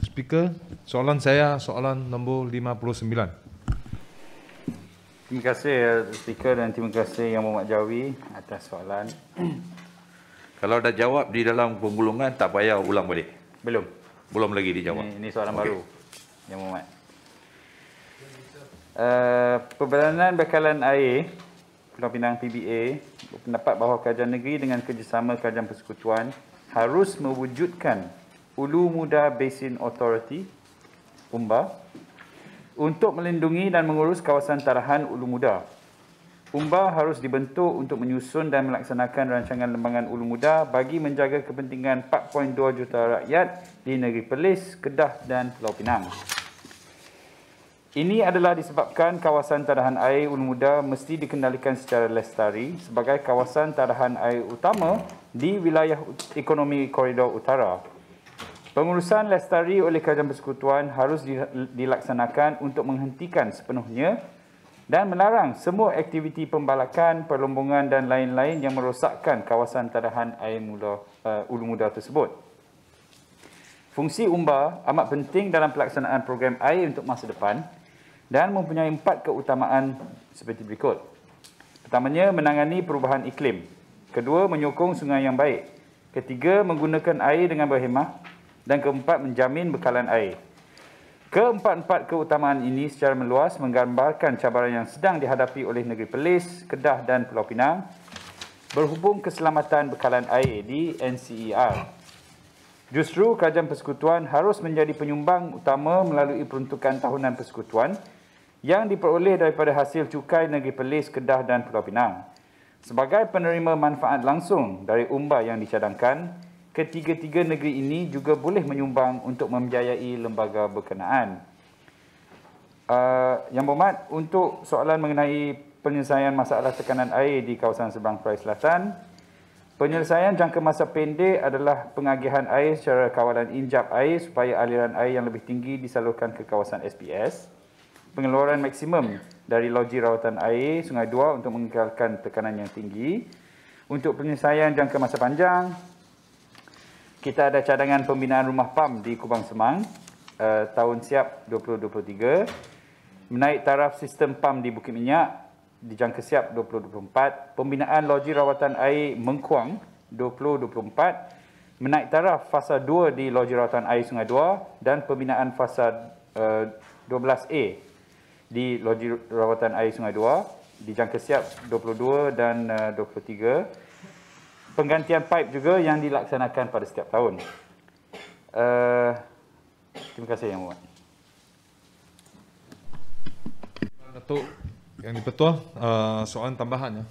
Speaker, soalan saya soalan nombor 59. Terima kasih Speaker dan terima kasih Yang Mohd Jawi atas soalan. Kalau dah jawab di dalam penggulungan, tak payah ulang balik. Belum. Belum lagi dijawab. Ini soalan baru Yang Mohd. Perbadanan Bekalan Air Pulau Pinang PBA berpendapat bahawa kerajaan negeri dengan kerjasama kerajaan persekutuan harus mewujudkan Ulu Muda Basin Authority (UMBA) untuk melindungi dan mengurus kawasan tarahan Ulu Muda. UMBA harus dibentuk untuk menyusun dan melaksanakan rancangan lembagan Ulu Muda bagi menjaga kepentingan 4.2 juta rakyat di negeri Perlis, Kedah dan Pulau Pinang. Ini adalah disebabkan kawasan tarahan air Ulu Muda mesti dikendalikan secara lestari sebagai kawasan tarahan air utama di wilayah ekonomi koridor utara. Pengurusan lestari oleh kerajaan persekutuan harus dilaksanakan untuk menghentikan sepenuhnya dan melarang semua aktiviti pembalakan, perlombongan dan lain-lain yang merosakkan kawasan tarahan air Ulu Muda tersebut. Fungsi UMBA amat penting dalam pelaksanaan program air untuk masa depan dan mempunyai 4 keutamaan seperti berikut. Pertamanya, menangani perubahan iklim. Kedua, menyokong sungai yang baik. Ketiga, menggunakan air dengan berhemah. Dan keempat, menjamin bekalan air. Keempat-empat keutamaan ini secara meluas menggambarkan cabaran yang sedang dihadapi oleh negeri Perlis, Kedah dan Pulau Pinang berhubung keselamatan bekalan air di NCER. Justru kerajaan persekutuan harus menjadi penyumbang utama melalui peruntukan tahunan persekutuan yang diperoleh daripada hasil cukai negeri Perlis, Kedah dan Pulau Pinang. Sebagai penerima manfaat langsung dari UMBA yang dicadangkan, ketiga-tiga negeri ini juga boleh menyumbang untuk membiayai lembaga berkenaan. Yang Berhormat, untuk soalan mengenai penyelesaian masalah tekanan air di kawasan seberang Perai Selatan, penyelesaian jangka masa pendek adalah pengagihan air secara kawalan injap air supaya aliran air yang lebih tinggi disalurkan ke kawasan SPS, pengeluaran maksimum dari loji rawatan air Sungai Dua untuk mengekalkan tekanan yang tinggi. Untuk penyelesaian jangka masa panjang, kita ada cadangan pembinaan rumah PAM di Kubang Semang tahun siap 2023, menaik taraf sistem PAM di Bukit Minyak di jangka siap 2024, pembinaan loji rawatan air Mengkuang 2024, menaik taraf fasa 2 di loji rawatan air Sungai Dua dan pembinaan fasa 12A di loji rawatan air Sungai Dua di jangka siap 22 dan 23. Penggantian pipe juga yang dilaksanakan pada setiap tahun. Terima kasih Yang Mohd. Datuk yang dipertua, soalan tambahan ya.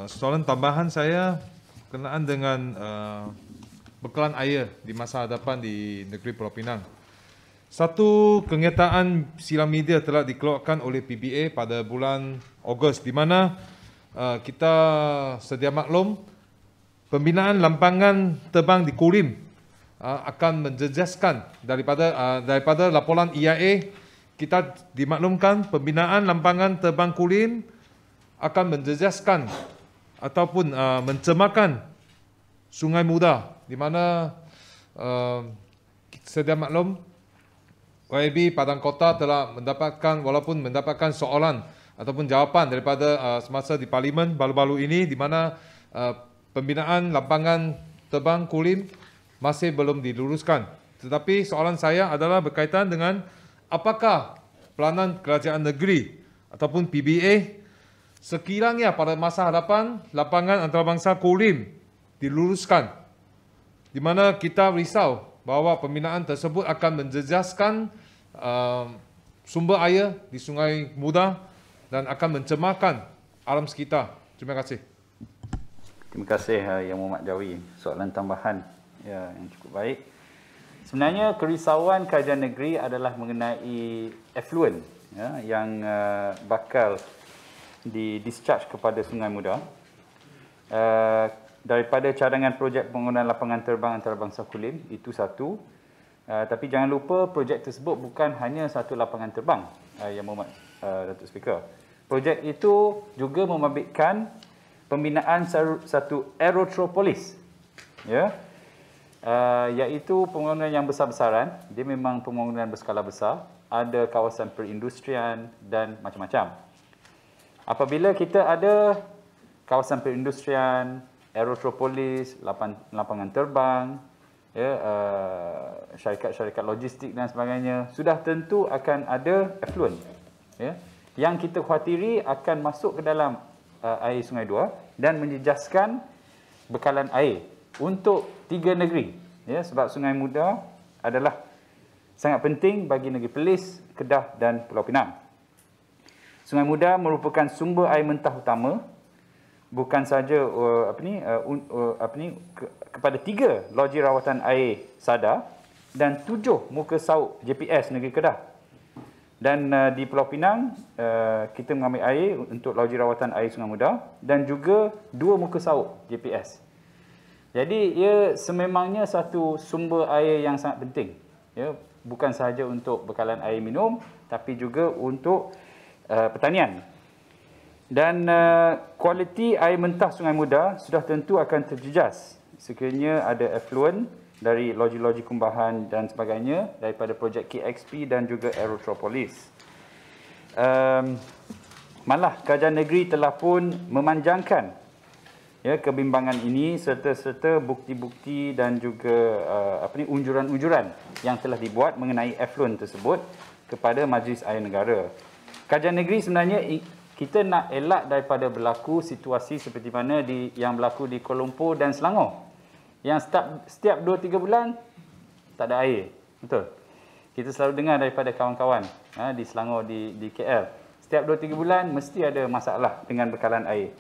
Soalan tambahan saya berkenaan dengan bekalan air di masa hadapan di negeri Pulau Pinang. Satu kenyataan silam media telah dikeluarkan oleh PBA pada bulan Ogos di mana kita sedia maklum pembinaan lampangan terbang di Kulim akan menjejaskan daripada laporan EIA. Kita dimaklumkan pembinaan lampangan terbang Kulim akan menjejaskan ataupun mencemarkan Sungai Muda, di mana sedia maklum YB Padang Kota telah mendapatkan soalan ataupun jawapan daripada semasa di Parlimen baru-baru ini, di mana pembinaan lampangan terbang Kulim masih belum diluruskan. Tetapi soalan saya adalah berkaitan dengan apakah peranan kerajaan negeri ataupun PBA sekiranya pada masa hadapan lapangan antarabangsa Kulim diluruskan, di mana kita risau bahawa pembinaan tersebut akan menjejaskan sumber air di Sungai Muda dan akan mencemarkan alam sekitar. Terima kasih. Terima kasih Yang Mohd Jawi. Soalan tambahan yang cukup baik. Sebenarnya kerisauan kerajaan negeri adalah mengenai effluent yang bakal di-discharge kepada Sungai Muda. Daripada cadangan projek pembangunan lapangan terbang antarabangsa Kulim, itu satu. Tapi jangan lupa projek tersebut bukan hanya satu lapangan terbang, Yang Mohd Datuk Speaker. Projek itu juga membabitkan pembinaan satu aerotropolis. Ya. iaitu pembangunan yang besar-besaran. Dia memang pembangunan berskala besar, ada kawasan perindustrian dan macam-macam. Apabila kita ada kawasan perindustrian, aerotropolis, lapangan terbang, ya, syarikat-syarikat logistik dan sebagainya, sudah tentu akan ada effluent, ya, yang kita khawatiri akan masuk ke dalam air Sungai Dua dan menjejaskan bekalan air untuk 3 negeri, ya, sebab Sungai Muda adalah sangat penting bagi negeri Perlis, Kedah dan Pulau Pinang. Sungai Muda merupakan sumber air mentah utama, bukan saja kepada 3 loji rawatan air Sada dan 7 muka sauk JPS Negeri Kedah. Dan di Pulau Pinang kita mengambil air untuk loji rawatan air Sungai Muda dan juga 2 muka sauk JPS. Jadi ia sememangnya satu sumber air yang sangat penting, ya, bukan sahaja untuk bekalan air minum tapi juga untuk pertanian. Dan kualiti air mentah Sungai Muda sudah tentu akan terjejas sekiranya ada effluent dari loji-loji kumbahan dan sebagainya daripada projek KXP dan juga Aerotropolis. Malah kerajaan negeri telah pun memanjangkan, ya, kebimbangan ini serta bukti-bukti dan juga unjuran-unjuran yang telah dibuat mengenai effluent tersebut kepada Majlis Air Negara. Kerajaan negeri sebenarnya kita nak elak daripada berlaku situasi seperti mana yang berlaku di Kuala Lumpur dan Selangor, yang setiap 2-3 bulan tak ada air. Betul? Kita selalu dengar daripada kawan-kawan di Selangor, di KL. Setiap 2-3 bulan mesti ada masalah dengan bekalan air.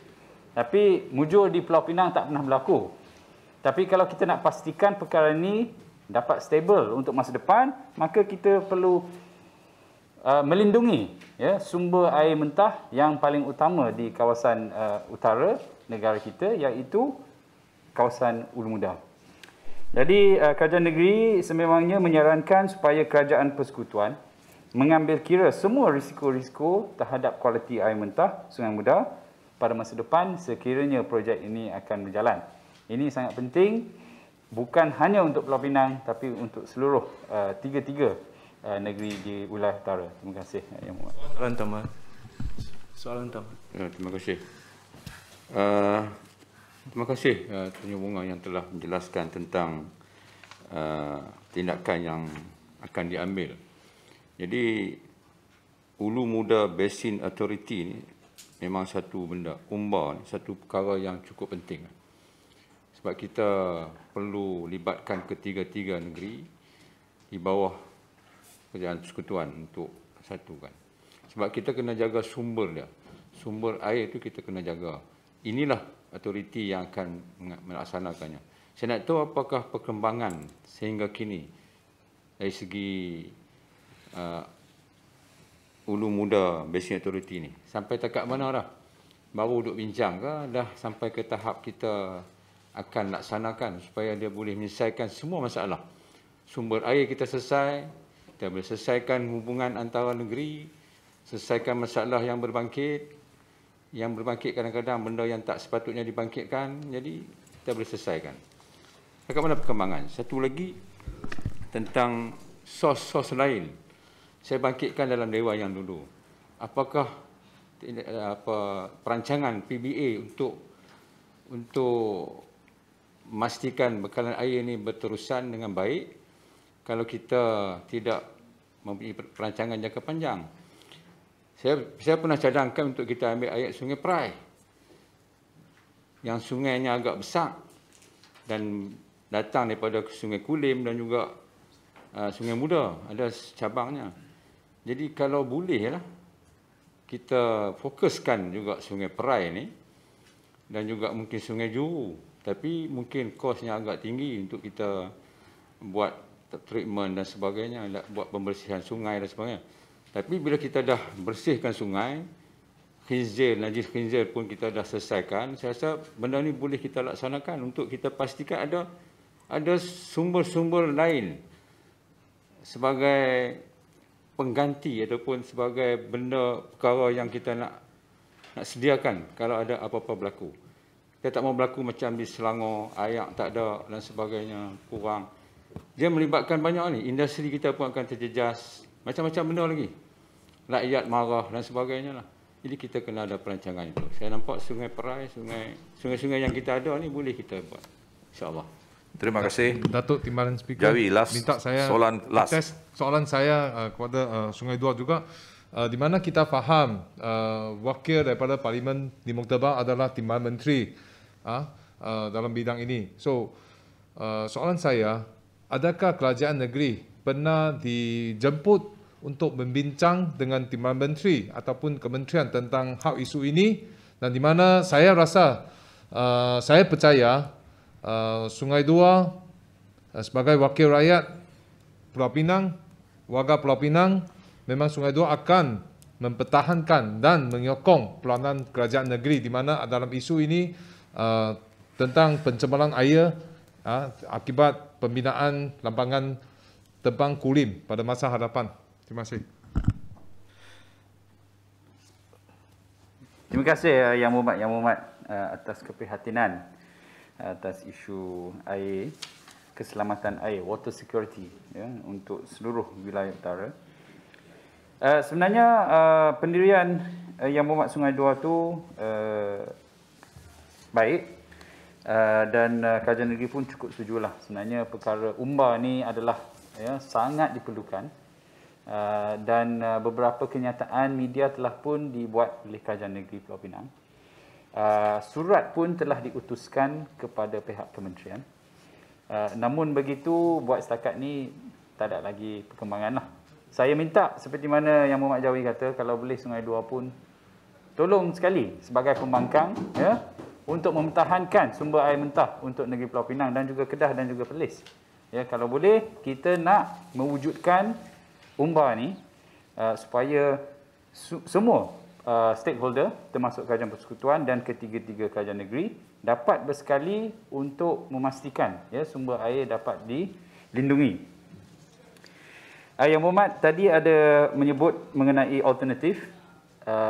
Tapi mujur di Pulau Pinang tak pernah berlaku. Tapi kalau kita nak pastikan perkara ini dapat stable untuk masa depan, maka kita perlu melindungi, ya, sumber air mentah yang paling utama di kawasan utara negara kita, iaitu kawasan Ulu Muda. Jadi kerajaan negeri sememangnya menyarankan supaya kerajaan persekutuan mengambil kira semua risiko-risiko terhadap kualiti air mentah Sungai Muda pada masa depan sekiranya projek ini akan berjalan. Ini sangat penting, bukan hanya untuk Pulau Pinang tapi untuk seluruh tiga-tiga negeri di wilayah utara. Terima kasih, Yang Muhammad. Soalan tambah. Terima kasih. Terima kasih Tuan Bunga yang telah menjelaskan tentang tindakan yang akan diambil. Jadi Ulu Muda Basin Authority ni memang satu benda, satu perkara yang cukup penting. Sebab kita perlu libatkan ketiga-tiga negeri di bawah kerajaan persekutuan untuk satukan. Sebab kita kena jaga sumber dia. Sumber air itu kita kena jaga. Inilah autoriti yang akan melaksanakannya. Saya nak tahu apakah perkembangan sehingga kini dari segi Ulu Muda Basin Authority ni. Sampai takat mana dah? Baru duduk bincang ke? Dah sampai ke tahap kita akan laksanakan supaya dia boleh menyelesaikan semua masalah. Sumber air kita selesai, kita boleh selesaikan hubungan antara negeri, selesaikan masalah yang berbangkit. Yang berbangkit kadang-kadang benda yang tak sepatutnya dibangkitkan, jadi kita boleh selesaikan. Dekat mana perkembangan? Satu lagi tentang sos lain. Saya bangkitkan dalam dewan yang dulu. Apakah perancangan PBA untuk memastikan bekalan air ini berterusan dengan baik kalau kita tidak mempunyai perancangan jangka panjang? Saya pernah cadangkan untuk kita ambil air Sungai Perai yang sungainya agak besar dan datang daripada Sungai Kulim dan juga Sungai Muda, ada cabangnya. Jadi kalau bolehlah kita fokuskan juga Sungai Perai ni dan juga mungkin Sungai Juru, tapi mungkin kosnya agak tinggi untuk kita buat treatment dan sebagainya, buat pembersihan sungai dan sebagainya. Tapi bila kita dah bersihkan sungai, najis khinzir pun kita dah selesaikan, saya rasa benda ni boleh kita laksanakan untuk kita pastikan ada sumber-sumber lain sebagai pengganti ataupun sebagai benda perkara yang kita nak sediakan kalau ada apa-apa berlaku. Kita tak mau berlaku macam di Selangor, air tak ada dan sebagainya, kurang. Dia melibatkan banyak ni. Industri kita pun akan terjejas. Macam-macam benda lagi. Rakyat marah dan sebagainya lah. Jadi kita kena ada perancangan itu. Saya nampak Sungai Perai, sungai-sungai yang kita ada ni boleh kita buat. InsyaAllah. Terima kasih. Datuk Timbalan Speaker, Jawi, last minta saya soalan saya kepada Sungai Dua juga, di mana kita faham wakil daripada Parlimen di Muktabar adalah Timbalan Menteri dalam bidang ini. So, soalan saya, adakah kerajaan negeri pernah dijemput untuk membincang dengan Timbalan Menteri ataupun kementerian tentang hal isu ini, dan di mana saya rasa, saya percaya Sungai Dua sebagai wakil rakyat Pulau Pinang, warga Pulau Pinang, memang Sungai Dua akan mempertahankan dan menyokong peranan kerajaan negeri di mana dalam isu ini tentang pencemaran air akibat pembinaan lambangan terbang Kulim pada masa hadapan. Terima kasih. Terima kasih Yang Muhammad atas keprihatinan atas isu air, keselamatan air, water security, ya, untuk seluruh wilayah utara. Sebenarnya pendirian Yang Muhammad Sungai Dua tu baik, dan kerajaan negeri pun cukup setujulah. Sebenarnya perkara umbar ni adalah, ya, sangat diperlukan, dan beberapa kenyataan media telah pun dibuat oleh kerajaan negeri Pulau Pinang. Surat pun telah diutuskan kepada pihak kementerian. Namun begitu, buat setakat ni tak ada lagi perkembangan lah. Saya minta seperti mana Yang Muhammad Jawi kata, kalau boleh Sungai Dua pun tolong sekali sebagai pembangkang, ya, untuk mempertahankan sumber air mentah untuk negeri Pulau Pinang dan juga Kedah dan juga Perlis. Ya, kalau boleh kita nak mewujudkan umbar ni supaya semua stakeholder termasuk kerajaan persekutuan dan ketiga-tiga kerajaan negeri dapat bersekali untuk memastikan, ya, sumber air dapat dilindungi. Yang Muhammad tadi ada menyebut mengenai alternatif,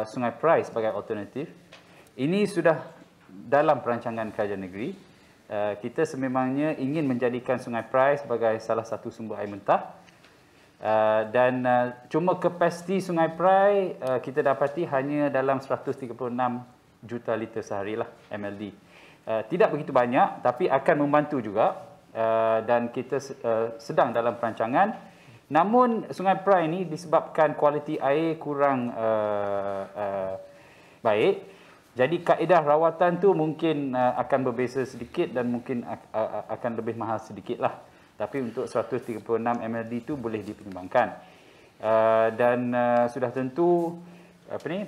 Sungai Perai sebagai alternatif. Ini sudah dalam perancangan kerajaan negeri. Kita sememangnya ingin menjadikan Sungai Perai sebagai salah satu sumber air mentah. Dan cuma kapasiti Sungai Perai kita dapati hanya dalam 136 juta liter sehari lah, MLD. Tidak begitu banyak, tapi akan membantu juga, dan kita sedang dalam perancangan. Namun Sungai Perai ini disebabkan kualiti air kurang baik, jadi kaedah rawatan tu mungkin akan berbeza sedikit dan mungkin akan lebih mahal sedikit lah. Tapi untuk 136 MLD itu boleh dipertimbangkan. Dan sudah tentu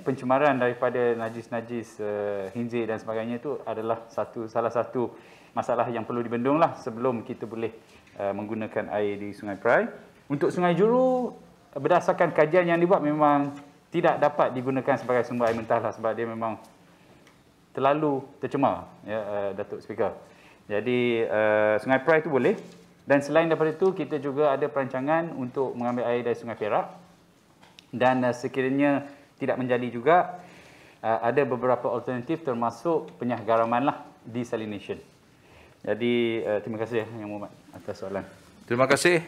pencemaran daripada najis-najis khinzir dan sebagainya itu adalah salah satu masalah yang perlu dibendung lah sebelum kita boleh menggunakan air di Sungai Perai. Untuk Sungai Juru, berdasarkan kajian yang dibuat, memang tidak dapat digunakan sebagai sumber air mentah lah, sebab dia memang terlalu tercemar, ya, Datuk Speaker. Jadi Sungai Perai itu boleh. Dan selain daripada itu, kita juga ada perancangan untuk mengambil air dari Sungai Perak. Dan sekiranya tidak menjadi juga, ada beberapa alternatif termasuk penyah garaman lah, desalination. Jadi terima kasih Yang Muhammad atas soalan. Terima kasih.